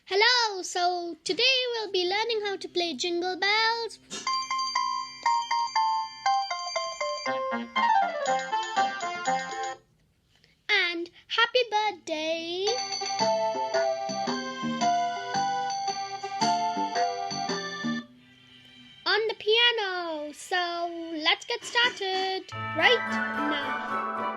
Hello! So today we'll be learning how to play Jingle Bells and Happy Birthday on the piano. So let's get started right now.